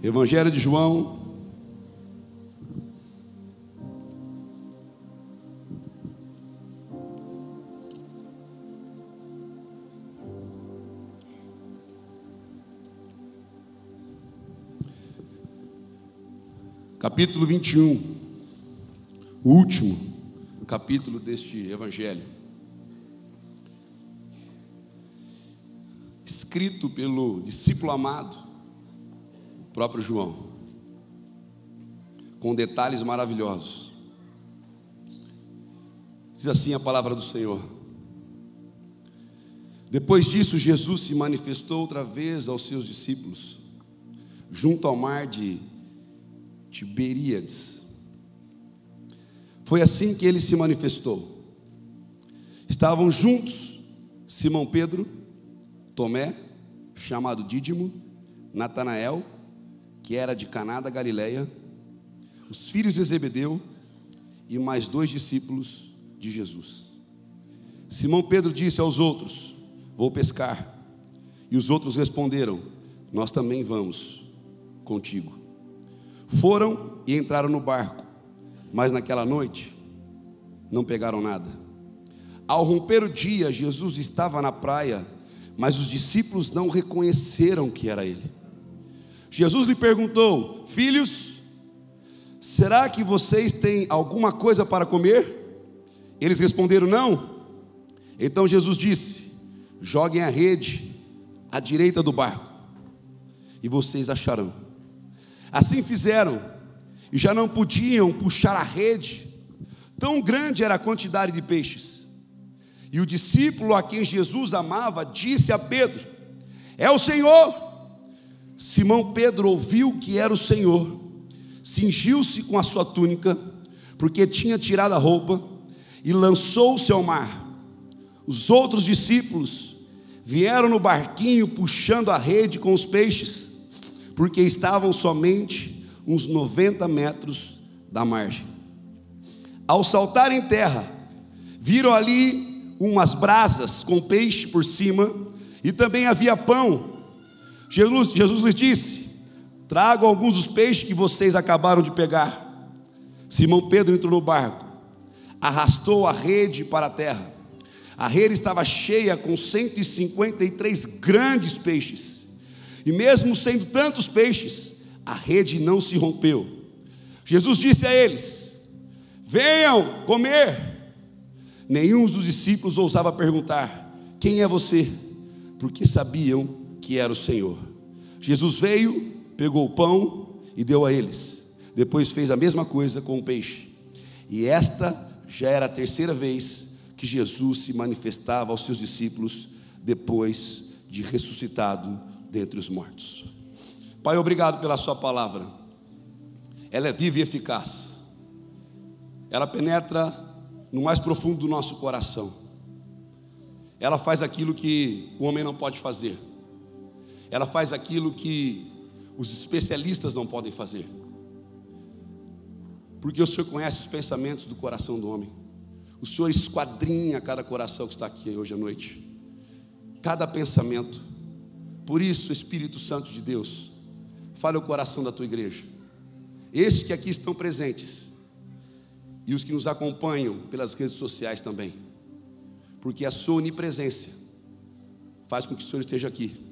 Evangelho de João, capítulo 21, o último capítulo deste Evangelho, escrito pelo discípulo amado, o próprio João, com detalhes maravilhosos. Diz assim a palavra do Senhor: depois disso, Jesus se manifestou outra vez aos seus discípulos, junto ao mar de Tiberíades. Foi assim que ele se manifestou. Estavam juntos Simão Pedro, Tomé, chamado Dídimo, Natanael, que era de Caná da Galileia, os filhos de Zebedeu e mais 2 discípulos de Jesus. Simão Pedro disse aos outros: vou pescar. E os outros responderam: nós também vamos contigo. Foram e entraram no barco, mas naquela noite não pegaram nada. Ao romper o dia, Jesus estava na praia, mas os discípulos não reconheceram que era ele. Jesus lhe perguntou: filhos, será que vocês têm alguma coisa para comer? Eles responderam: não. Então Jesus disse: joguem a rede à direita do barco, e vocês acharão. Assim fizeram, e já não podiam puxar a rede, tão grande era a quantidade de peixes. E o discípulo a quem Jesus amava disse a Pedro: é o Senhor. Simão Pedro ouviu que era o Senhor, cingiu-se com a sua túnica, porque tinha tirado a roupa, e lançou-se ao mar. Os outros discípulos vieram no barquinho puxando a rede com os peixes, porque estavam somente uns 90 metros da margem. Ao saltar em terra, viram ali umas brasas com peixe por cima, e também havia pão. Jesus lhes disse: tragam alguns dos peixes que vocês acabaram de pegar. Simão Pedro entrou no barco, arrastou a rede para a terra. A rede estava cheia com 153 grandes peixes, e mesmo sendo tantos peixes, a rede não se rompeu. Jesus disse a eles: venham comer. Nenhum dos discípulos ousava perguntar: quem é você? Porque sabiam que era o Senhor. Jesus veio, pegou o pão e deu a eles. Depois fez a mesma coisa com o peixe. E esta já era a terceira vez que Jesus se manifestava aos seus discípulos, depois de ressuscitado dentre os mortos. Pai, obrigado pela sua palavra. Ela é viva e eficaz. Ela penetra no mais profundo do nosso coração. Ela faz aquilo que o homem não pode fazer. Ela faz aquilo que os especialistas não podem fazer. Porque o Senhor conhece os pensamentos do coração do homem. O Senhor esquadrinha cada coração que está aqui hoje à noite, cada pensamento. Por isso, Espírito Santo de Deus, fale o coração da tua igreja, estes que aqui estão presentes e os que nos acompanham pelas redes sociais também, porque a sua onipresença faz com que o Senhor esteja aqui,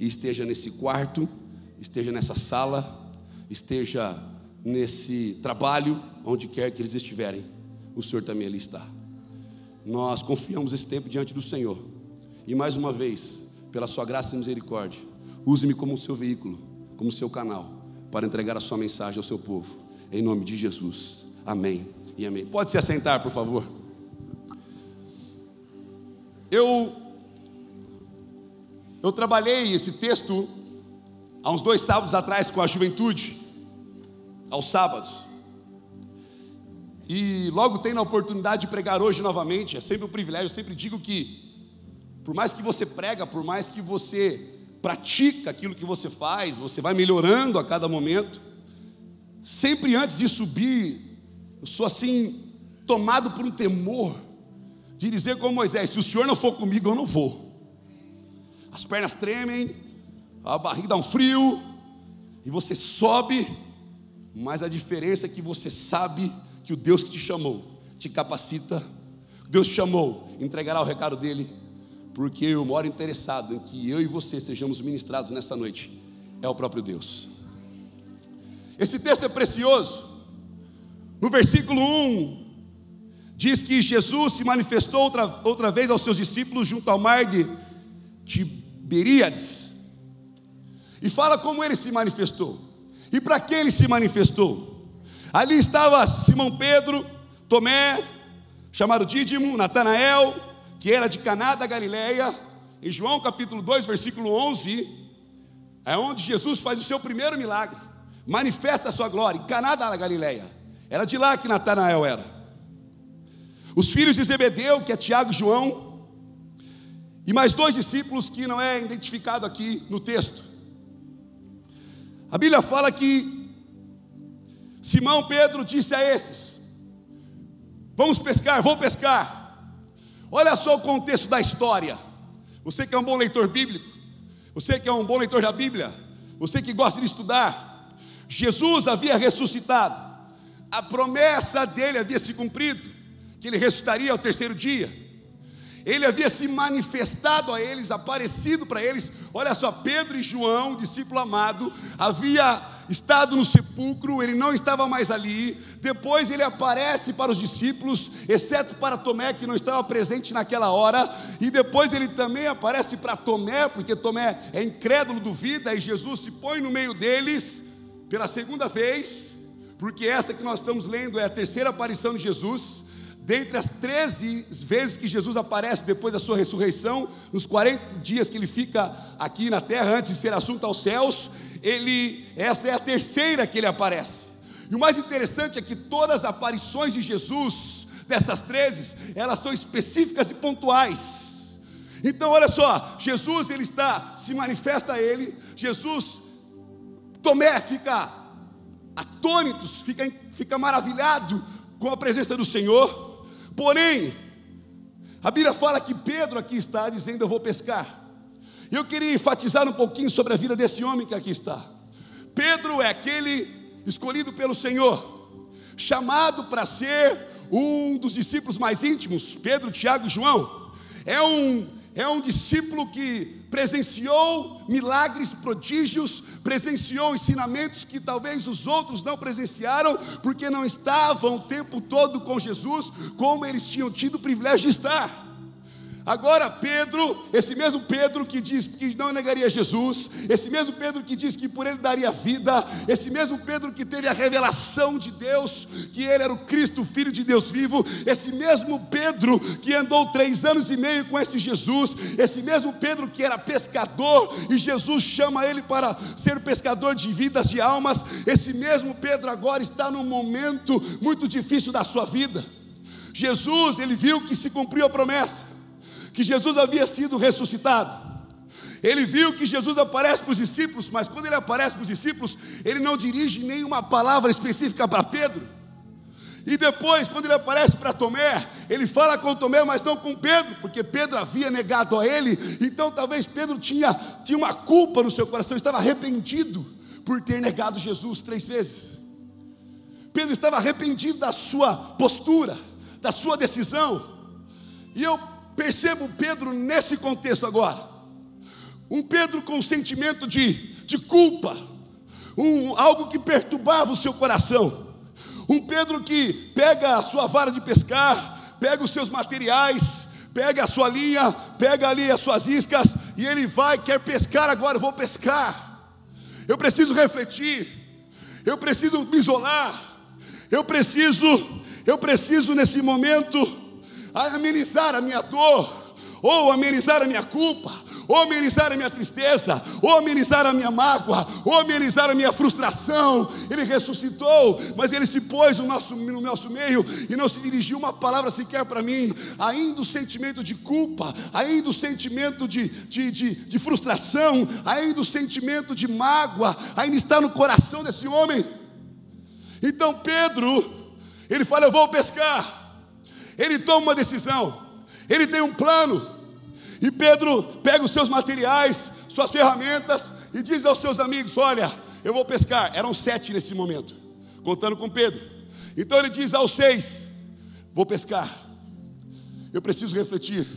e esteja nesse quarto, esteja nessa sala, esteja nesse trabalho, onde quer que eles estiverem, o Senhor também ali está. Nós confiamos esse tempo diante do Senhor, e mais uma vez, pela sua graça e misericórdia, use-me como o seu veículo, como o seu canal, para entregar a sua mensagem ao seu povo, em nome de Jesus, amém e amém. Pode se assentar, por favor. Eu trabalhei esse texto há uns 2 sábados atrás com a juventude, aos sábados, e logo tenho a oportunidade de pregar hoje novamente. É sempre um privilégio. Eu sempre digo que, por mais que você prega, por mais que você pratica aquilo que você faz, você vai melhorando a cada momento. Sempre antes de subir, eu sou assim, tomado por um temor, de dizer como Moisés: se o Senhor não for comigo, eu não vou. As pernas tremem, a barriga dá um frio, e você sobe, mas a diferença é que você sabe que o Deus que te chamou te capacita. Deus te chamou, entregará o recado dele, porque o maior interessado em que eu e você sejamos ministrados nessa noite é o próprio Deus. Esse texto é precioso. No versículo 1 diz que Jesus se manifestou outra vez aos seus discípulos junto ao mar de Tiberíades, e fala como ele se manifestou e para que ele se manifestou. Ali estava Simão Pedro, Tomé, chamado Dídimo, Natanael, que era de Caná da Galileia. Em João capítulo 2, versículo 11, é onde Jesus faz o seu primeiro milagre, manifesta a sua glória, em Caná da Galileia. Era de lá que Natanael era. Os filhos de Zebedeu, que é Tiago e João, e mais 2 discípulos que não é identificado aqui no texto. A Bíblia fala que Simão Pedro disse a esses: vamos pescar, vou pescar. Olha só o contexto da história. Você que é um bom leitor bíblico, você que é um bom leitor da Bíblia, você que gosta de estudar, Jesus havia ressuscitado, a promessa dele havia se cumprido, que ele ressuscitaria ao 3º dia. Ele havia se manifestado a eles, aparecido para eles. Olha só, Pedro e João, discípulo amado, havia estado no sepulcro, ele não estava mais ali. Depois ele aparece para os discípulos, exceto para Tomé, que não estava presente naquela hora. E depois ele também aparece para Tomé, porque Tomé é incrédulo, duvida, e Jesus se põe no meio deles pela 2ª vez, porque essa que nós estamos lendo é a 3ª aparição de Jesus. Dentre as 13 vezes que Jesus aparece depois da sua ressurreição, nos 40 dias que ele fica aqui na terra antes de ser assunto aos céus, essa é a 3ª que ele aparece. E o mais interessante é que todas as aparições de Jesus, dessas 13, elas são específicas e pontuais. Então olha só, Jesus se manifesta a ele, Tomé fica atônito, fica maravilhado com a presença do Senhor. Porém, a Bíblia fala que Pedro aqui está dizendo: eu vou pescar. E eu queria enfatizar um pouquinho sobre a vida desse homem que aqui está. Pedro é aquele escolhido pelo Senhor, chamado para ser um dos discípulos mais íntimos. Pedro, Tiago e João é um discípulo que presenciou milagres, prodígios, presenciou ensinamentos que talvez os outros não presenciaram, porque não estavam o tempo todo com Jesus, como eles tinham tido o privilégio de estar. Agora Pedro, esse mesmo Pedro que diz que não negaria Jesus, esse mesmo Pedro que diz que por ele daria vida, esse mesmo Pedro que teve a revelação de Deus, que ele era o Cristo, o Filho de Deus vivo, esse mesmo Pedro que andou 3 anos e meio com esse Jesus, esse mesmo Pedro que era pescador, e Jesus chama ele para ser pescador de vidas, de almas, esse mesmo Pedro agora está num momento muito difícil da sua vida. Jesus, ele viu que se cumpriu a promessa, que Jesus havia sido ressuscitado. Ele viu que Jesus aparece para os discípulos, mas quando ele aparece para os discípulos, ele não dirige nenhuma palavra específica para Pedro. E depois, quando ele aparece para Tomé, ele fala com Tomé, mas não com Pedro, porque Pedro havia negado a ele. Então talvez Pedro tinha uma culpa no seu coração, estava arrependido por ter negado Jesus 3 vezes. Pedro estava arrependido da sua postura, da sua decisão. E eu percebo Pedro nesse contexto agora, um Pedro com um sentimento de culpa, algo que perturbava o seu coração, um Pedro que pega a sua vara de pescar, pega os seus materiais, pega a sua linha, pega ali as suas iscas, e ele quer pescar agora. Eu vou pescar, eu preciso refletir, eu preciso me isolar, eu preciso nesse momento amenizar a minha dor, ou amenizar a minha culpa, ou amenizar a minha tristeza, ou amenizar a minha mágoa, ou amenizar a minha frustração. Ele ressuscitou, mas ele se pôs no nosso meio e não se dirigiu uma palavra sequer para mim. Ainda o sentimento de culpa, ainda o sentimento de frustração, ainda o sentimento de mágoa, ainda está no coração desse homem. Então Pedro, ele fala: eu vou pescar. Ele toma uma decisão, ele tem um plano, e Pedro pega os seus materiais, suas ferramentas, e diz aos seus amigos: olha, eu vou pescar. Eram 7 nesse momento, contando com Pedro. Então ele diz aos 6, vou pescar. Eu preciso refletir.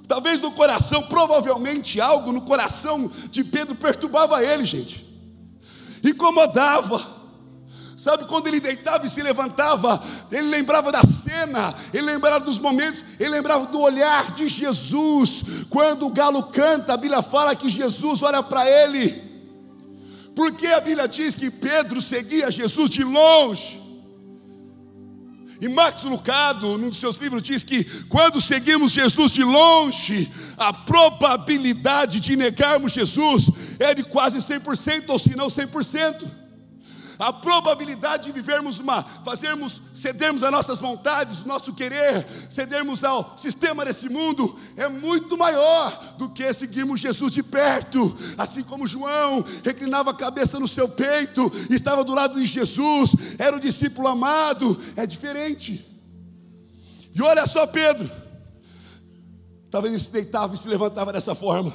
Talvez no coração, provavelmente algo no coração de Pedro perturbava ele, gente. Incomodava. Sabe, quando ele deitava e se levantava, ele lembrava da cena, ele lembrava dos momentos, ele lembrava do olhar de Jesus. Quando o galo canta, a Bíblia fala que Jesus olha para ele. Porque a Bíblia diz que Pedro seguia Jesus de longe. E Max Lucado, num dos seus livros, diz que quando seguimos Jesus de longe, a probabilidade de negarmos Jesus é de quase 100%, ou se não 100%. A probabilidade de cedermos às nossas vontades, nosso querer, cedermos ao sistema desse mundo, é muito maior do que seguirmos Jesus de perto. Assim como João reclinava a cabeça no seu peito, estava do lado de Jesus, era o discípulo amado, é diferente. E olha só Pedro, talvez ele se deitava e se levantava dessa forma.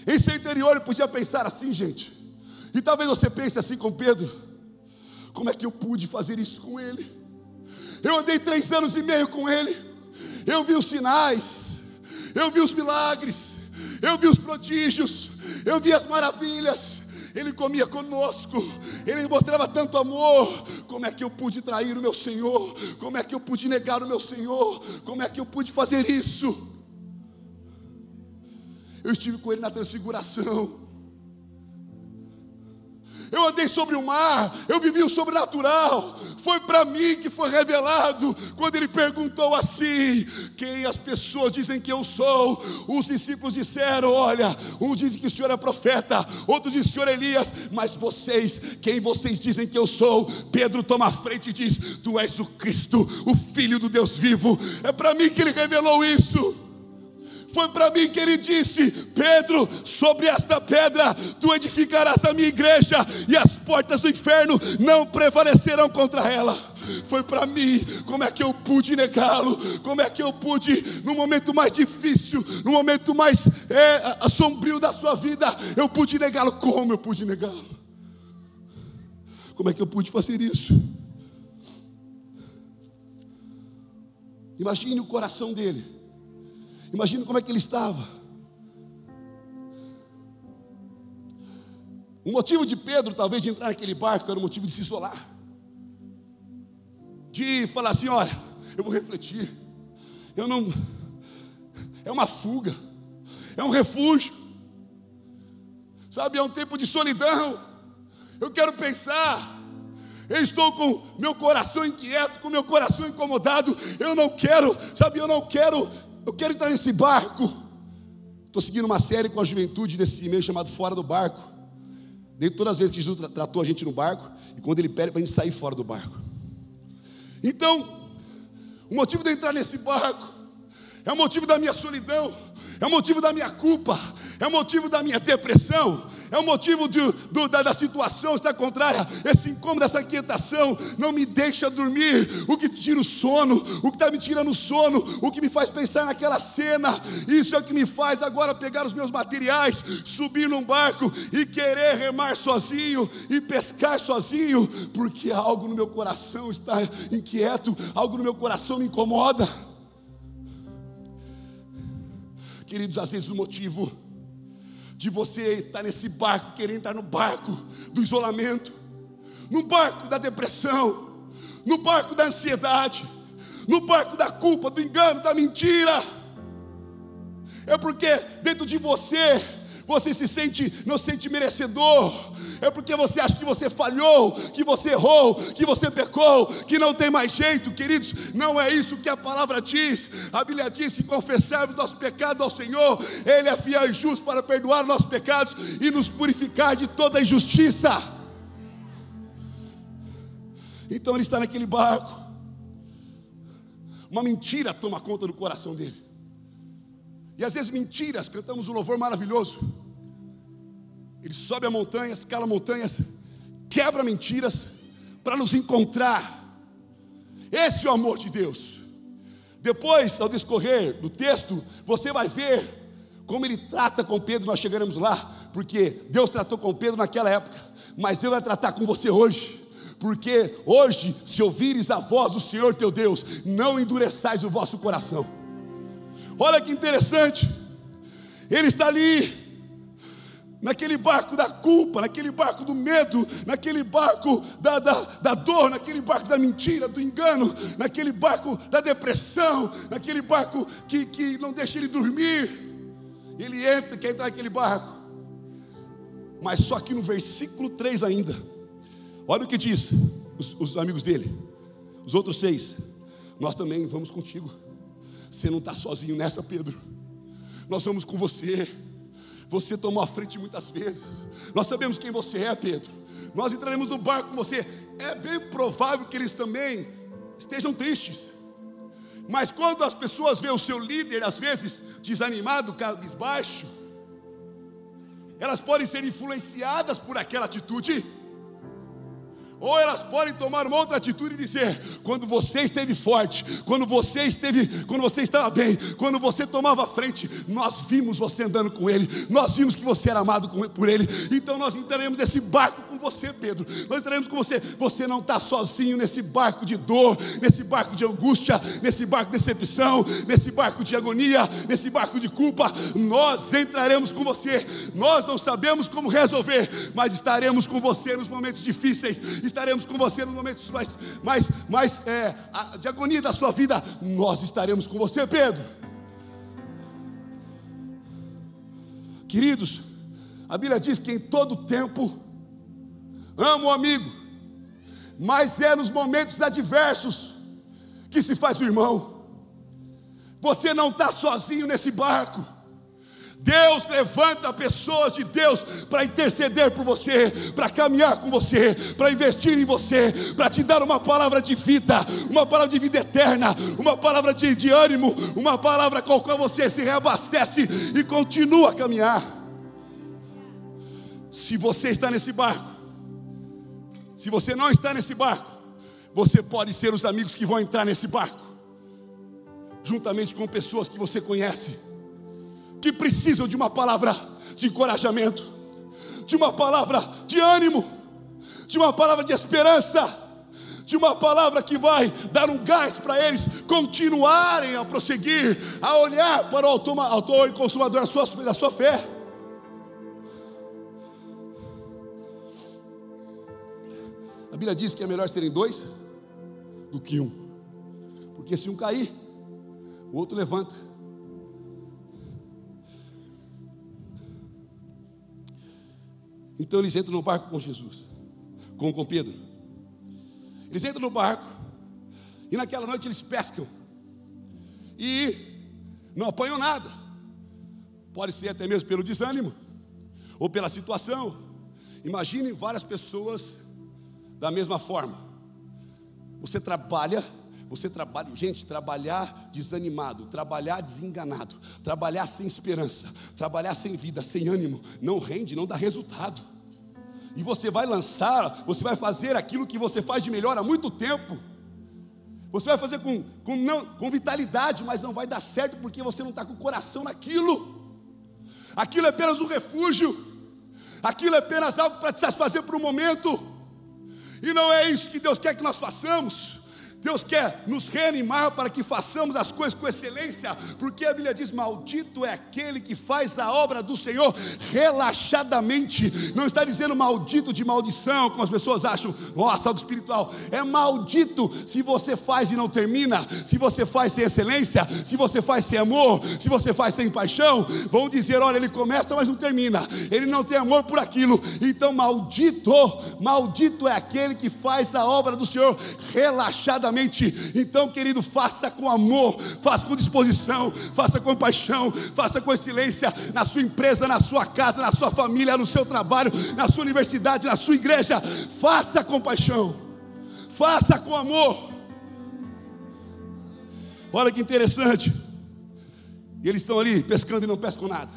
Em seu interior ele podia pensar assim, gente. E talvez você pense assim com Pedro: como é que eu pude fazer isso com ele? Eu andei 3 anos e meio com ele, eu vi os sinais, eu vi os milagres, eu vi os prodígios, eu vi as maravilhas. Ele comia conosco, ele mostrava tanto amor. Como é que eu pude trair o meu Senhor? Como é que eu pude negar o meu Senhor? Como é que eu pude fazer isso? Eu estive com ele na transfiguração. Eu andei sobre o mar, eu vivi o sobrenatural. Foi para mim que foi revelado. Quando ele perguntou assim: quem as pessoas dizem que eu sou? Os discípulos disseram: olha, um diz que o Senhor é profeta, outro diz que o Senhor é Elias. Mas vocês, quem vocês dizem que eu sou? Pedro toma a frente e diz: tu és o Cristo, o Filho do Deus vivo. É para mim que ele revelou isso. Foi para mim que ele disse: Pedro, sobre esta pedra tu edificarás a minha igreja, e as portas do inferno não prevalecerão contra ela. Foi para mim. Como é que eu pude negá-lo? Como é que eu pude, no momento mais difícil, no momento mais sombrio da sua vida, eu pude negá-lo? Como eu pude negá-lo? Como é que eu pude fazer isso? Imagine o coração dele. Imagina como é que ele estava. O motivo de Pedro, talvez, de entrar naquele barco, era o motivo de se isolar. De falar assim: olha, eu vou refletir. É uma fuga. É um refúgio. Sabe, é um tempo de solidão. Eu quero pensar. Eu estou com meu coração inquieto, com meu coração incomodado. Eu quero entrar nesse barco. Estou seguindo uma série com a juventude desse e-mail chamado Fora do Barco. Desde todas as vezes que Jesus tratou a gente no barco, e quando ele pede para a gente sair fora do barco. Então, o motivo de eu entrar nesse barco é o motivo da minha solidão, é o motivo da minha culpa, é o motivo da minha depressão, é o motivo da situação estar contrária. Esse incômodo, essa inquietação não me deixa dormir. O que tira o sono, o que está me tirando o sono, o que me faz pensar naquela cena, isso é o que me faz agora pegar os meus materiais, subir num barco e querer remar sozinho e pescar sozinho, porque algo no meu coração está inquieto, algo no meu coração me incomoda. Queridos, às vezes o motivo de você estar nesse barco, querer entrar no barco do isolamento, no barco da depressão, no barco da ansiedade, no barco da culpa, do engano, da mentira, é porque dentro de você não se sente merecedor. É porque você acha que você falhou, que você errou, que você pecou, que não tem mais jeito. Queridos, não é isso que a palavra diz. A Bíblia diz: se confessarmos nosso pecado ao Senhor, Ele é fiel e justo para perdoar nossos pecados e nos purificar de toda injustiça. Então ele está naquele barco. Uma mentira toma conta do coração dele. E às vezes mentiras, cantamos um louvor maravilhoso. Ele sobe a montanhas, escala montanhas, quebra mentiras para nos encontrar. Esse é o amor de Deus. Depois, ao discorrer do texto, você vai ver como ele trata com Pedro. Nós chegaremos lá, porque Deus tratou com Pedro naquela época, mas Deus vai tratar com você hoje. Porque hoje, se ouvires a voz do Senhor teu Deus, não endureçais o vosso coração. Olha que interessante, ele está ali, naquele barco da culpa, naquele barco do medo, naquele barco da dor, naquele barco da mentira, do engano, naquele barco da depressão, naquele barco que não deixa ele dormir. Ele quer entrar naquele barco, mas só que no versículo 3 ainda, olha o que diz os amigos dele, os outros 6: nós também vamos contigo, você não está sozinho nessa, Pedro, nós vamos com você. Você tomou a frente muitas vezes, nós sabemos quem você é, Pedro, nós entraremos no barco com você. É bem provável que eles também estejam tristes, mas quando as pessoas veem o seu líder às vezes desanimado, cabisbaixo, elas podem ser influenciadas por aquela atitude, ou elas podem tomar uma outra atitude e dizer: quando você esteve forte, quando você estava bem, quando você tomava a frente, nós vimos você andando com Ele, nós vimos que você era amado por Ele, então nós entraremos nesse barco com você, Pedro, nós entraremos com você. Você não está sozinho nesse barco de dor, nesse barco de angústia, nesse barco de decepção, nesse barco de agonia, nesse barco de culpa. Nós entraremos com você. Nós não sabemos como resolver, mas estaremos com você nos momentos difíceis, estaremos com você nos momentos mais de agonia da sua vida. Nós estaremos com você, Pedro. Queridos, a Bíblia diz que em todo tempo ama o amigo, mas é nos momentos adversos que se faz o irmão. Você não está sozinho nesse barco. Deus levanta pessoas de Deus para interceder por você, para caminhar com você, para investir em você, para te dar uma palavra de vida eterna, uma palavra de ânimo, uma palavra com a qual você se reabastece e continua a caminhar. Se você está nesse barco, se você não está nesse barco, você pode ser os amigos que vão entrar nesse barco, juntamente com pessoas que você conhece, que precisam de uma palavra de encorajamento, de uma palavra de ânimo, de uma palavra de esperança, de uma palavra que vai dar um gás para eles continuarem a prosseguir, a olhar para o autor e consumador da sua fé. A Bíblia diz que é melhor serem 2 do que 1, porque se um cair, o outro levanta. Então eles entram no barco com Jesus, com Pedro. Eles entram no barco, e naquela noite eles pescam, e não apanham nada. Pode ser até mesmo pelo desânimo, ou pela situação. Imagine várias pessoas da mesma forma. Você trabalha, gente, trabalhar desanimado, trabalhar desenganado, trabalhar sem esperança, trabalhar sem vida, sem ânimo, não rende, não dá resultado. E você vai fazer aquilo que você faz de melhor há muito tempo. Você vai fazer com vitalidade, mas não vai dar certo porque você não está com o coração naquilo. Aquilo é apenas um refúgio, aquilo é apenas algo para te satisfazer por um momento. E não é isso que Deus quer que nós façamos. Deus quer nos reanimar para que façamos as coisas com excelência, porque a Bíblia diz: maldito é aquele que faz a obra do Senhor relaxadamente. Não está dizendo maldito de maldição, como as pessoas acham, nossa, algo espiritual. É maldito se você faz e não termina, se você faz sem excelência, se você faz sem amor, se você faz sem paixão. Vão dizer: olha, ele começa mas não termina, ele não tem amor por aquilo. Então maldito é aquele que faz a obra do Senhor relaxadamente. Então, querido, faça com amor, faça com disposição, faça com paixão, faça com excelência, na sua empresa, na sua casa, na sua família, no seu trabalho, na sua universidade, na sua igreja. Faça com paixão, faça com amor. Olha que interessante, e eles estão ali pescando e não pescam nada.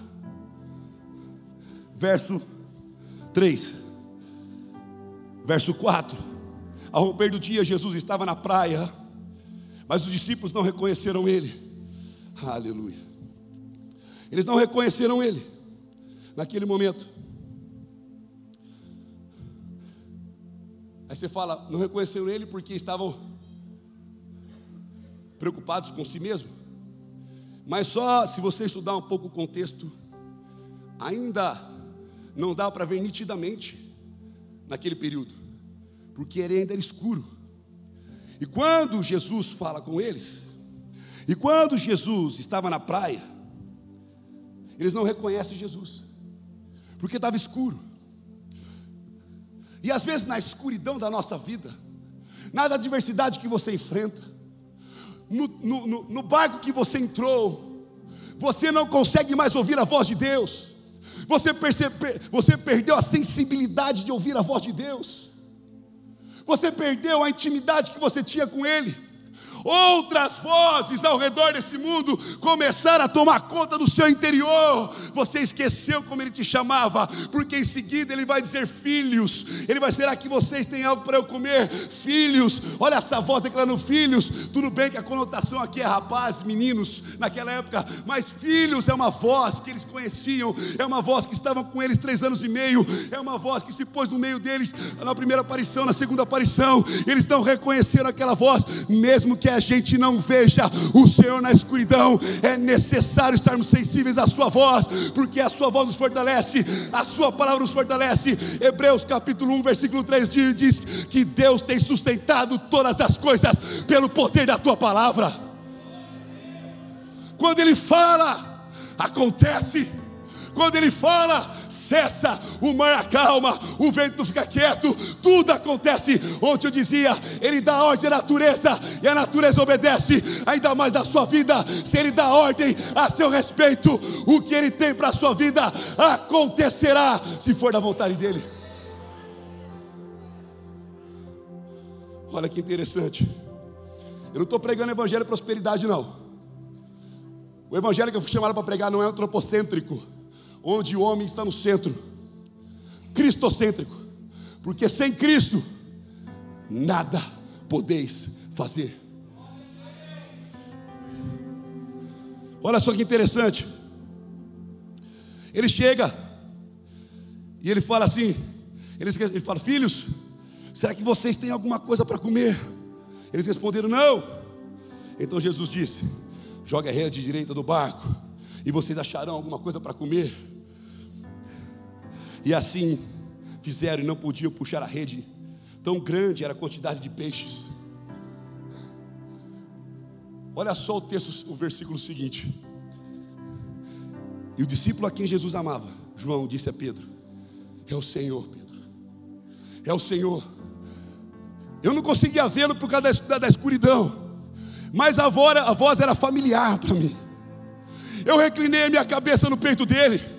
Verso 3, verso 4. Ao romper do dia, Jesus estava na praia, mas os discípulos não reconheceram Ele. Aleluia. Eles não reconheceram Ele. naquele momento. Aí você fala, não reconheceram ele porque estavam preocupados com si mesmo. Mas só se você estudar um pouco o contexto, ainda não dá para ver nitidamente naquele período, porque ele ainda era escuro. E quando Jesus fala com eles, e quando Jesus estava na praia, eles não reconhecem Jesus, porque estava escuro. E às vezes na escuridão da nossa vida, na adversidade que você enfrenta, no barco que você entrou, você não consegue mais ouvir a voz de Deus. Você perdeu a sensibilidade de ouvir a voz de Deus. Você perdeu a intimidade que você tinha com Ele. Outras vozes ao redor desse mundo começaram a tomar conta do seu interior. Você esqueceu como Ele te chamava, porque em seguida Ele vai dizer filhos. Ele vai dizer, será que vocês têm algo para eu comer? Filhos, olha essa voz declarando filhos. Tudo bem que a conotação aqui é rapaz, meninos, naquela época, mas filhos é uma voz que eles conheciam, é uma voz que estava com eles 3 anos e meio, é uma voz que se pôs no meio deles na primeira aparição, na segunda aparição. Eles não reconheceram aquela voz, mesmo que a gente não veja o Senhor na escuridão. É necessário estarmos sensíveis à sua voz, porque a sua voz nos fortalece, a sua palavra nos fortalece. Hebreus capítulo 1 versículo 3 diz que Deus tem sustentado todas as coisas pelo poder da tua palavra. Quando Ele fala, acontece. Quando Ele fala, cessa, o mar acalma, o vento fica quieto, tudo acontece. Ontem eu dizia, Ele dá ordem à natureza, e a natureza obedece. Ainda mais na sua vida, se Ele dá ordem a seu respeito, o que Ele tem para a sua vida acontecerá, se for da vontade dEle. Olha que interessante. Eu não estou pregando evangelho de prosperidade, não. O evangelho que eu fui chamado para pregar não é antropocêntrico, onde o homem está no centro, cristocêntrico, porque sem Cristo nada podeis fazer. Olha só que interessante. Ele chega e ele fala assim, ele fala, filhos, será que vocês têm alguma coisa para comer? Eles responderam, não. Então Jesus disse, joga a rede direita do barco e vocês acharão alguma coisa para comer. E assim fizeram e não podiam puxar a rede, tão grande era a quantidade de peixes. Olha só o texto, o versículo seguinte. E o discípulo a quem Jesus amava, João, disse a Pedro, é o Senhor, Pedro, é o Senhor. Eu não conseguia vê-lo por causa da escuridão, mas a voz era familiar para mim. Eu reclinei a minha cabeça no peito dele.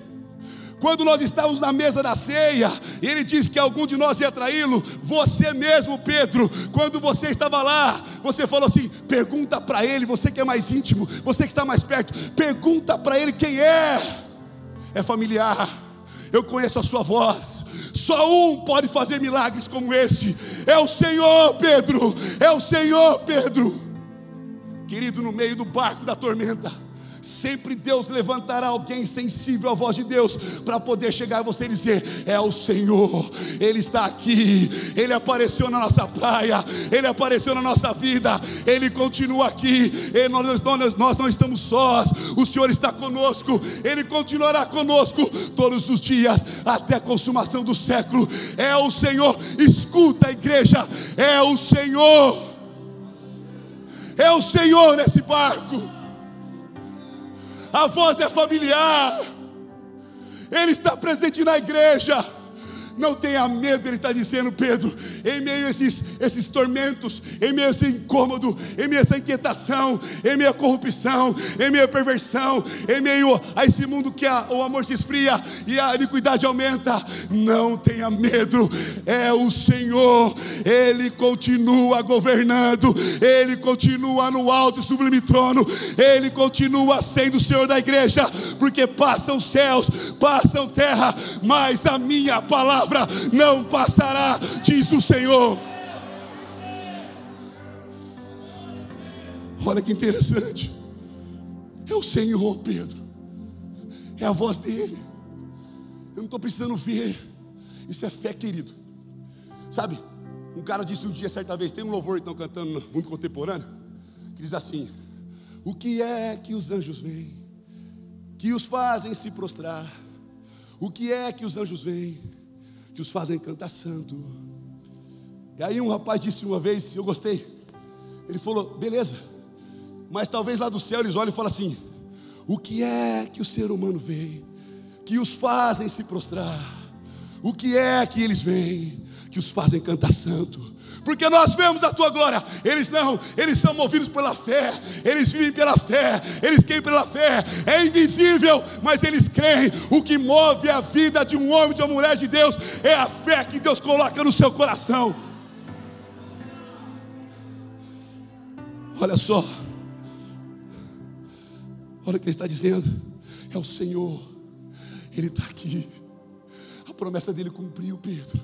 Quando nós estávamos na mesa da ceia, ele disse que algum de nós ia traí-lo. Você mesmo, Pedro, quando você estava lá, você falou assim, pergunta para ele, você que é mais íntimo, você que está mais perto, pergunta para ele quem é. É familiar, eu conheço a sua voz. Só um pode fazer milagres como esse, é o Senhor, Pedro, é o Senhor, Pedro. Querido, no meio do barco da tormenta, sempre Deus levantará alguém sensível à voz de Deus, para poder chegar a você e dizer, é o Senhor, Ele está aqui, Ele apareceu na nossa praia, Ele apareceu na nossa vida, Ele continua aqui, nós não estamos sós, o Senhor está conosco, Ele continuará conosco todos os dias, até a consumação do século. É o Senhor, escuta a igreja, é o Senhor. É o Senhor nesse barco. A voz é familiar. Ele está presente na igreja. Não tenha medo, ele está dizendo, Pedro, em meio a esses tormentos, em meio a esse incômodo, em meio a essa inquietação, em meio à corrupção, em meio à perversão, em meio a esse mundo que o amor se esfria e a iniquidade aumenta, não tenha medo, é o Senhor, Ele continua governando, Ele continua no alto e sublime trono, Ele continua sendo o Senhor da igreja, porque passam céus, passam terra, mas a minha palavra não passará, diz o Senhor. Olha que interessante. É o Senhor, Pedro. É a voz dele. Eu não estou precisando ver. Isso é fé, querido. Sabe, um cara disse um dia, certa vez, tem um louvor então cantando muito contemporâneo, que diz assim: o que é que os anjos veem, que os fazem se prostrar? O que é que os anjos veem, que os fazem cantar santo? E aí um rapaz disse uma vez, eu gostei, ele falou: beleza, mas talvez lá do céu eles olhem e falem assim: o que é que o ser humano vê, que os fazem se prostrar? O que é que eles veem, que os fazem cantar santo? Porque nós vemos a tua glória. Eles não, eles são movidos pela fé, eles vivem pela fé, eles creem pela fé. É invisível, mas eles creem. O que move a vida de um homem, de uma mulher de Deus, é a fé que Deus coloca no seu coração. Olha só, olha o que ele está dizendo: é o Senhor, Ele está aqui. A promessa dele cumpriu, Pedro.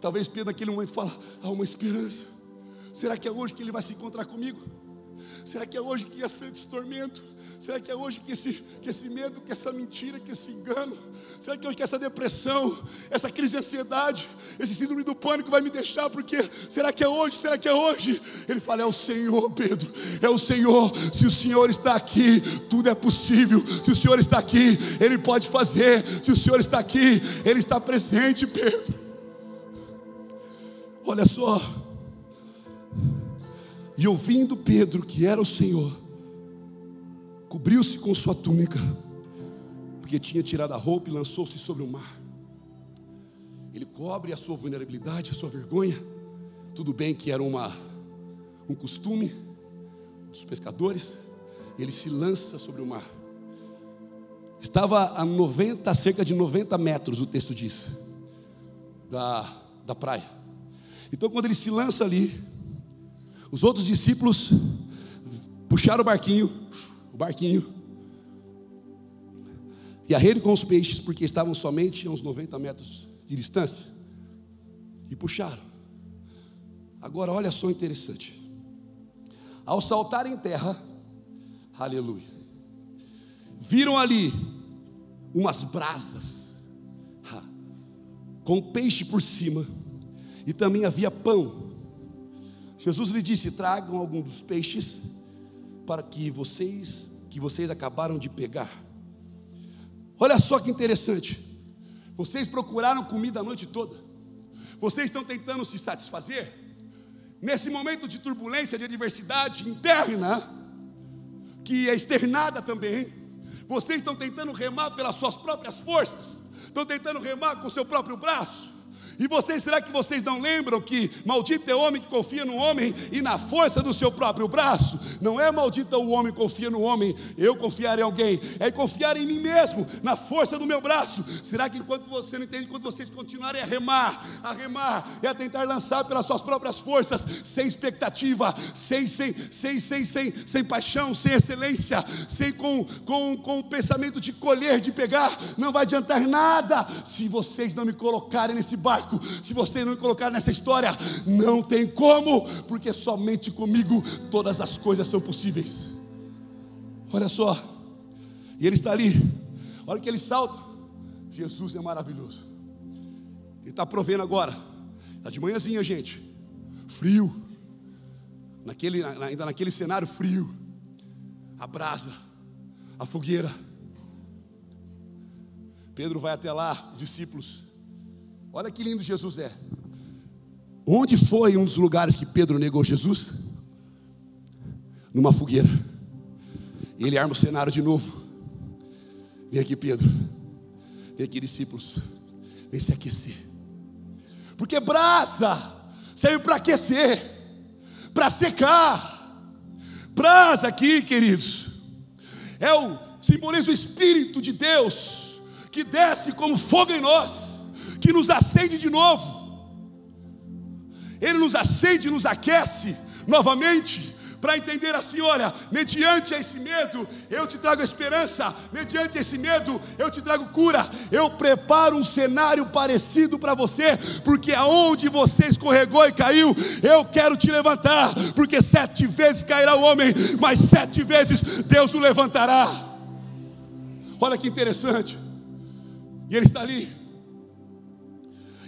Talvez Pedro naquele momento fala: há uma esperança. Será que é hoje que ele vai se encontrar comigo? Será que é hoje que ia ser esse tormento? Será que é hoje que esse medo, que essa mentira, que esse engano? Será que é hoje que essa depressão, essa crise de ansiedade, esse síndrome do pânico vai me deixar? Porque será que é hoje? Será que é hoje? Ele fala: é o Senhor, Pedro, é o Senhor. Se o Senhor está aqui, tudo é possível. Se o Senhor está aqui, Ele pode fazer. Se o Senhor está aqui, Ele está presente, Pedro. Olha só. E ouvindo Pedro que era o Senhor, cobriu-se com sua túnica, porque tinha tirado a roupa, e lançou-se sobre o mar. Ele cobre a sua vulnerabilidade, a sua vergonha. Tudo bem que era um costume dos pescadores. Ele se lança sobre o mar. Estava a cerca de 90 metros, o texto diz, da praia. Então quando ele se lança ali, os outros discípulos puxaram o barquinho, e a rede com os peixes, porque estavam somente a uns 90 metros de distância, e puxaram. Agora olha só interessante: ao saltar em terra, aleluia, viram ali umas brasas com peixe por cima, e também havia pão. Jesus lhe disse: tragam algum dos peixes para que vocês acabaram de pegar. Olha só que interessante. Vocês procuraram comida a noite toda. Vocês estão tentando se satisfazer. Nesse momento de turbulência, de adversidade interna, que é externada também, vocês estão tentando remar pelas suas próprias forças. Estão tentando remar com o seu próprio braço. E vocês, será que vocês não lembram que maldito é o homem que confia no homem e na força do seu próprio braço? Não é maldito o homem que confia no homem, eu confiar em alguém, é confiar em mim mesmo, na força do meu braço. Será que enquanto você não entende, enquanto vocês continuarem a remar, e a tentar lançar pelas suas próprias forças, sem expectativa, sem paixão, sem excelência, sem com o pensamento de colher, de pegar, não vai adiantar nada. Se vocês não me colocarem nesse barco, se vocês não me colocarem nessa história, não tem como, porque somente comigo todas as coisas são possíveis. Olha só, e ele está ali, olha que ele salta. Jesus é maravilhoso. Ele está provendo agora, está de manhãzinha, gente, frio, ainda naquele cenário frio, a brasa, a fogueira. Pedro vai até lá, os discípulos. Olha que lindo Jesus é. Onde foi um dos lugares que Pedro negou Jesus? Numa fogueira. Ele arma o cenário de novo. Vem aqui, Pedro. Vem aqui, discípulos. Vem se aquecer. Porque brasa serve para aquecer, para secar. Brasa aqui, queridos, simboliza o Espírito de Deus, que desce como fogo em nós, que nos acende de novo. Ele nos acende, nos aquece novamente, para entender assim: olha, mediante esse medo eu te trago esperança, mediante esse medo eu te trago cura. Eu preparo um cenário parecido para você, porque aonde você escorregou e caiu, eu quero te levantar, porque 7 vezes cairá o homem, mas 7 vezes Deus o levantará. Olha que interessante. E ele está ali.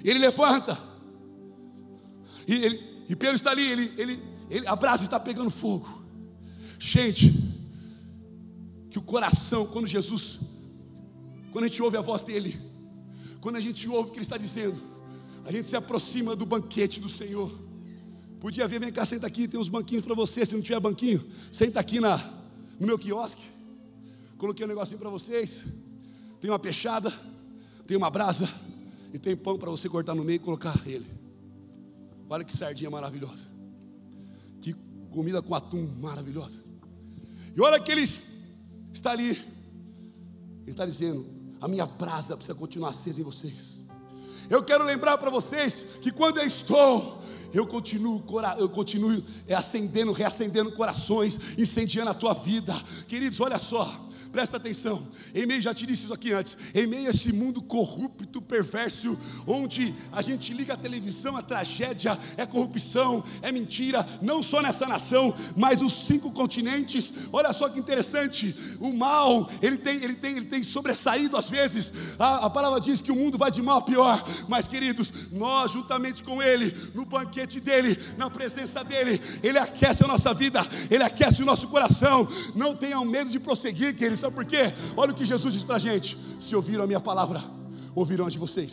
E ele levanta. E Pedro está ali. A brasa está pegando fogo. Gente, que o coração, quando a gente ouve a voz dele, quando a gente ouve o que ele está dizendo, a gente se aproxima do banquete do Senhor. Podia vir, vem cá, senta aqui, tem uns banquinhos para você. Se não tiver banquinho, senta aqui no meu quiosque. Coloquei um negocinho para vocês. Tem uma peixada, tem uma brasa e tem pão para você cortar no meio e colocar ele. Olha que sardinha maravilhosa, que comida com atum maravilhosa. E olha que ele está ali. Ele está dizendo: a minha brasa precisa continuar acesa em vocês. Eu quero lembrar para vocês que quando eu continuo acendendo, reacendendo corações, incendiando a tua vida. Queridos, olha só, presta atenção. Em meio, já te disse isso aqui antes, em meio a esse mundo corrupto, perverso, onde a gente liga a televisão, a tragédia, é corrupção, é mentira, não só nessa nação, mas os 5 continentes. Olha só que interessante, o mal, ele tem sobressaído às vezes. A palavra diz que o mundo vai de mal a pior, mas queridos, nós juntamente com ele, no banquete dele, na presença dele, ele aquece a nossa vida, ele aquece o nosso coração. Não tenham medo de prosseguir, queridos. Sabe por quê? Olha o que Jesus diz para a gente: se ouviram a minha palavra, ouvirão a de vocês.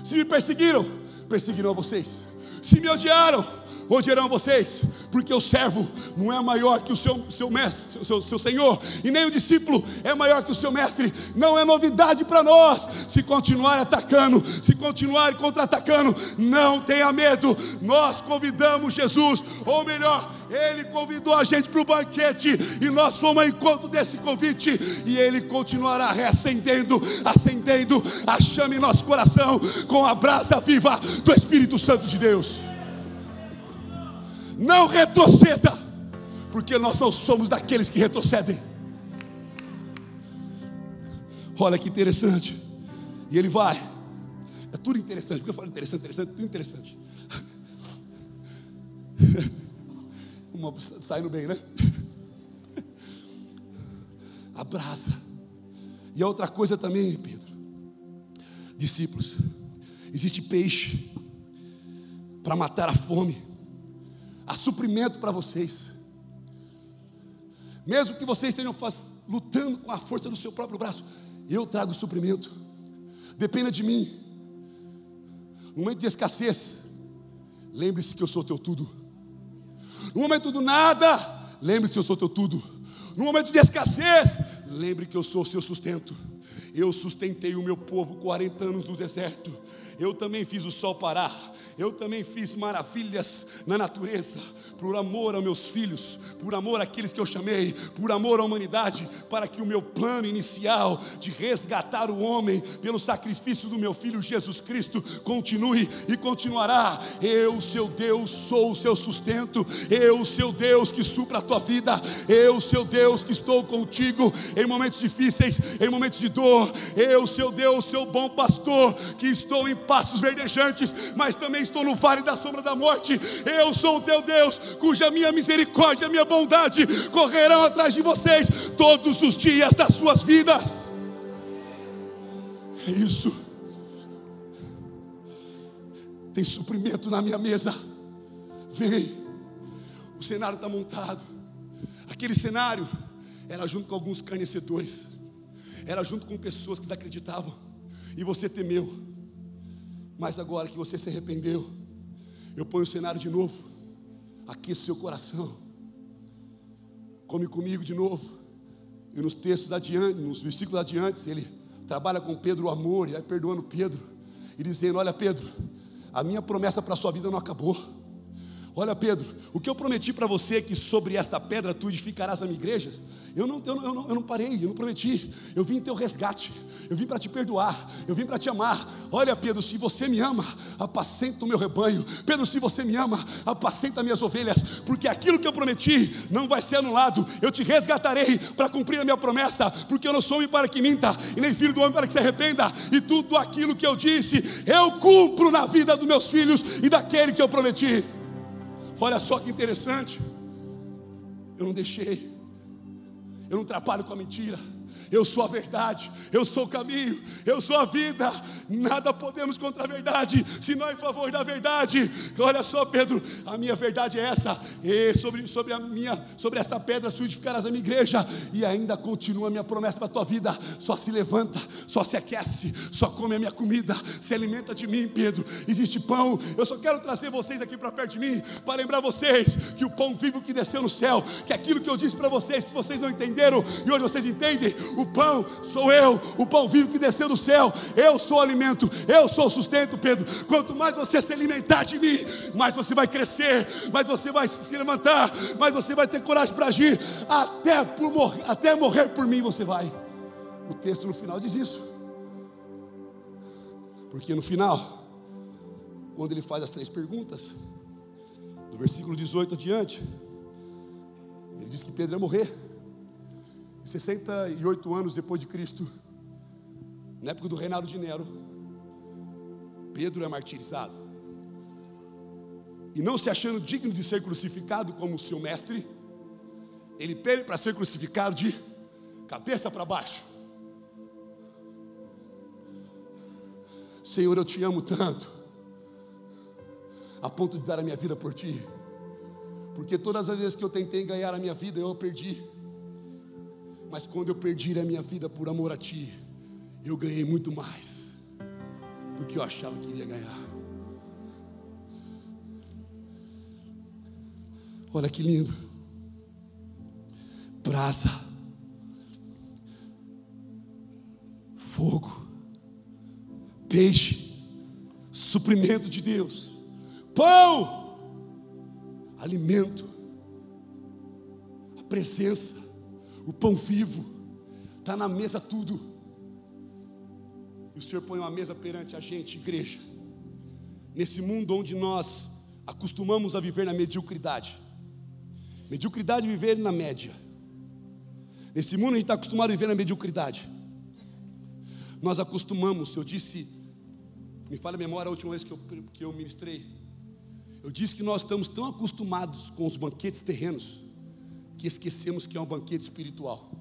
Se me perseguiram, perseguirão a vocês. Se me odiaram, odiarão vocês. Porque o servo não é maior que o seu mestre, seu senhor, e nem o discípulo é maior que o seu mestre. Não é novidade para nós. Se continuar atacando, se continuar contra-atacando, não tenha medo. Nós convidamos Jesus, ou melhor, ele convidou a gente para o banquete, e nós fomos ao encontro desse convite, e ele continuará reacendendo, acendendo a chama em nosso coração, com a brasa viva do Espírito Santo de Deus. Não retroceda, porque nós não somos daqueles que retrocedem. Olha que interessante. E ele vai. É tudo interessante. Porque eu falo interessante, tudo interessante. Uma saindo bem, né? A brasa. E a outra coisa também, Pedro, discípulos, existe peixe para matar a fome. Há suprimento para vocês. Mesmo que vocês estejam lutando com a força do seu próprio braço, eu trago suprimento. Dependa de mim. No momento de escassez, lembre-se que eu sou teu tudo. No momento do nada, lembre-se que eu sou teu tudo. No momento de escassez, lembre que eu sou o seu sustento. Eu sustentei o meu povo 40 anos no deserto. Eu também fiz o sol parar. Eu também fiz maravilhas na natureza, por amor aos meus filhos, por amor àqueles que eu chamei, por amor à humanidade, para que o meu plano inicial de resgatar o homem pelo sacrifício do meu filho Jesus Cristo continue e continuará. Eu, seu Deus, sou o seu sustento. Eu, seu Deus, que supra a tua vida. Eu, seu Deus, que estou contigo em momentos difíceis, em momentos de dor. Eu, seu Deus, seu bom pastor, que estou em pastos verdejantes, mas também estou no vale da sombra da morte. Eu sou o teu Deus, cuja minha misericórdia e minha bondade correrão atrás de vocês todos os dias das suas vidas. É isso. Tem suprimento na minha mesa. Vem. O cenário está montado. Aquele cenário era junto com alguns escarnecedores, era junto com pessoas que desacreditavam, e você temeu. Mas agora que você se arrependeu, eu ponho o cenário de novo. Aqueça o seu coração. Come comigo de novo. E nos textos adiante, nos versículos adiantes, ele trabalha com Pedro o amor, e aí perdoando Pedro, e dizendo: olha, Pedro, a minha promessa para a sua vida não acabou. Olha, Pedro, o que eu prometi para você é que sobre esta pedra tu edificarás as minhas igrejas. Eu não parei, eu não prometi. Eu vim em teu resgate, eu vim para te perdoar, eu vim para te amar. Olha, Pedro, se você me ama, apacenta o meu rebanho. Pedro, se você me ama, apacenta minhas ovelhas, porque aquilo que eu prometi não vai ser anulado. Eu te resgatarei para cumprir a minha promessa, porque eu não sou homem para que minta, e nem filho do homem para que se arrependa. E tudo aquilo que eu disse, eu cumpro na vida dos meus filhos e daquele que eu prometi. Olha só que interessante. Eu não deixei, eu não trabalho com a mentira, eu sou a verdade, eu sou o caminho, eu sou a vida. Nada podemos contra a verdade, senão em favor da verdade. Olha só, Pedro, a minha verdade é essa, e sobre esta pedra tu edificarás a minha igreja. E ainda continua a minha promessa para a tua vida: só se levanta, só se aquece, só come a minha comida, se alimenta de mim, Pedro. Existe pão. Eu só quero trazer vocês aqui para perto de mim, para lembrar vocês que o pão vivo que desceu no céu, que aquilo que eu disse para vocês, que vocês não entenderam, e hoje vocês entendem. O pão sou eu, o pão vivo que desceu do céu. Eu sou o alimento, eu sou o sustento, Pedro. Quanto mais você se alimentar de mim, mais você vai crescer, mais você vai se levantar, mais você vai ter coragem para agir, até morrer por mim você vai. O texto no final diz isso, porque no final, quando ele faz as 3 perguntas, do versículo 18 adiante, ele diz que Pedro ia morrer. 68 anos depois de Cristo, na época do reinado de Nero, Pedro é martirizado. E não se achando digno de ser crucificado como seu mestre, ele pede para ser crucificado de cabeça para baixo. Senhor, eu te amo tanto, a ponto de dar a minha vida por ti, porque todas as vezes que eu tentei ganhar a minha vida, eu perdi. Mas quando eu perdi a minha vida por amor a ti, eu ganhei muito mais do que eu achava que iria ganhar. Olha que lindo. Brasa, fogo, peixe, suprimento de Deus, pão, alimento, a presença, o pão vivo, está na mesa tudo. E o Senhor põe uma mesa perante a gente, igreja, nesse mundo onde nós acostumamos a viver na mediocridade. Mediocridade é viver na média. Nesse mundo a gente está acostumado a viver na mediocridade. Nós acostumamos, eu disse, me falha a memória a última vez que eu ministrei, eu disse que nós estamos tão acostumados com os banquetes terrenos, que esquecemos que é um banquete espiritual.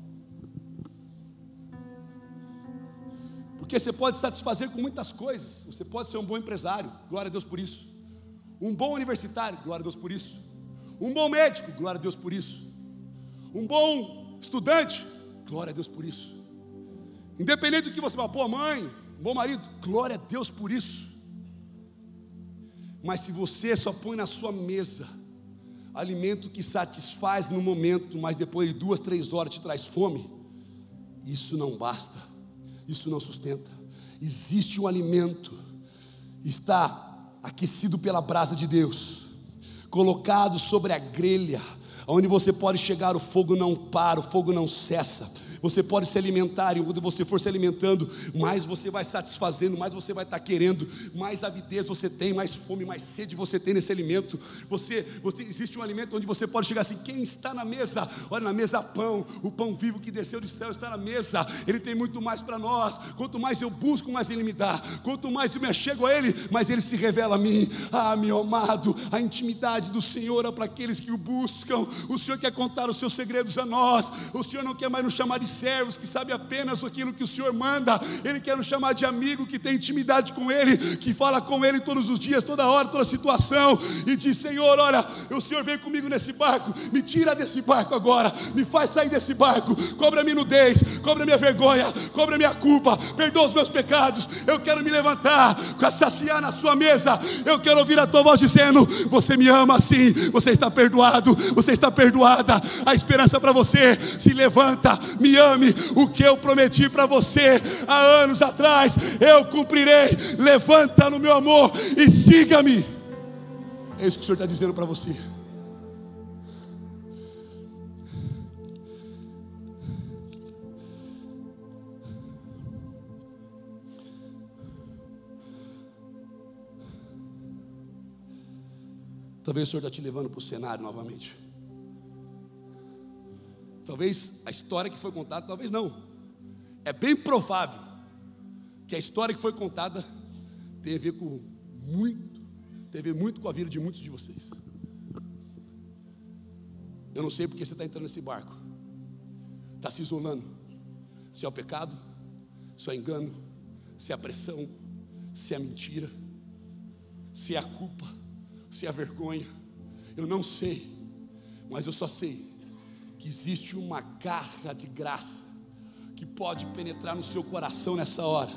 Porque você pode satisfazer com muitas coisas. Você pode ser um bom empresário, glória a Deus por isso. Um bom universitário, glória a Deus por isso. Um bom médico, glória a Deus por isso. Um bom estudante, glória a Deus por isso. Independente do que você, uma boa mãe, um bom marido, glória a Deus por isso. Mas se você só põe na sua mesa alimento que satisfaz no momento, mas depois de 2, 3 horas te traz fome, isso não basta, isso não sustenta. Existe um alimento, está aquecido pela brasa de Deus, colocado sobre a grelha, onde você pode chegar, o fogo não para, o fogo não cessa. Você pode se alimentar, e quando você for se alimentando, mais você vai satisfazendo, mais você vai estar querendo, mais avidez você tem, mais fome, mais sede você tem nesse alimento. Existe um alimento onde você pode chegar assim: quem está na mesa? Olha, na mesa pão, o pão vivo que desceu do céu está na mesa. Ele tem muito mais para nós. Quanto mais eu busco, mais Ele me dá. Quanto mais eu me achego a Ele, mais Ele se revela a mim. Ah, meu amado, a intimidade do Senhor é para aqueles que o buscam. O Senhor quer contar os seus segredos a nós. O Senhor não quer mais nos chamar de servos que sabem apenas aquilo que o Senhor manda. Ele quer nos chamar de amigo que tem intimidade com Ele, que fala com Ele todos os dias, toda hora, toda situação, e diz: Senhor, olha, o Senhor vem comigo nesse barco, me tira desse barco agora, me faz sair desse barco, cobre a minha nudez, cobre a minha vergonha, cobre a minha culpa, perdoa os meus pecados. Eu quero me levantar, saciar na sua mesa. Eu quero ouvir a tua voz dizendo: você me ama assim, você está perdoado, você está perdoada. A esperança para você: se levanta, me ame. O que eu prometi para você há anos atrás, eu cumprirei. Levanta no meu amor e siga-me. É isso que o Senhor está dizendo para você. Talvez o Senhor está te levando para o cenário novamente. Talvez a história que foi contada, talvez não. É bem provável que a história que foi contada tenha a ver muito com a vida de muitos de vocês. Eu não sei porque você está entrando nesse barco, está se isolando, Se é o pecado, se é o engano, se é a pressão, se é a mentira, se é a culpa, se é a vergonha. Eu não sei, mas eu só sei que existe uma garra de graça que pode penetrar no seu coração nessa hora,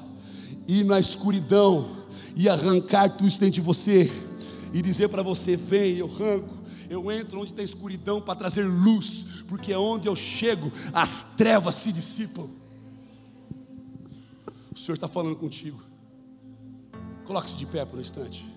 ir na escuridão e arrancar tudo isso dentro de você e dizer para você: vem, eu arranco, eu entro onde tem escuridão para trazer luz, porque é onde eu chego, as trevas se dissipam. O Senhor está falando contigo. Coloque-se de pé por um instante.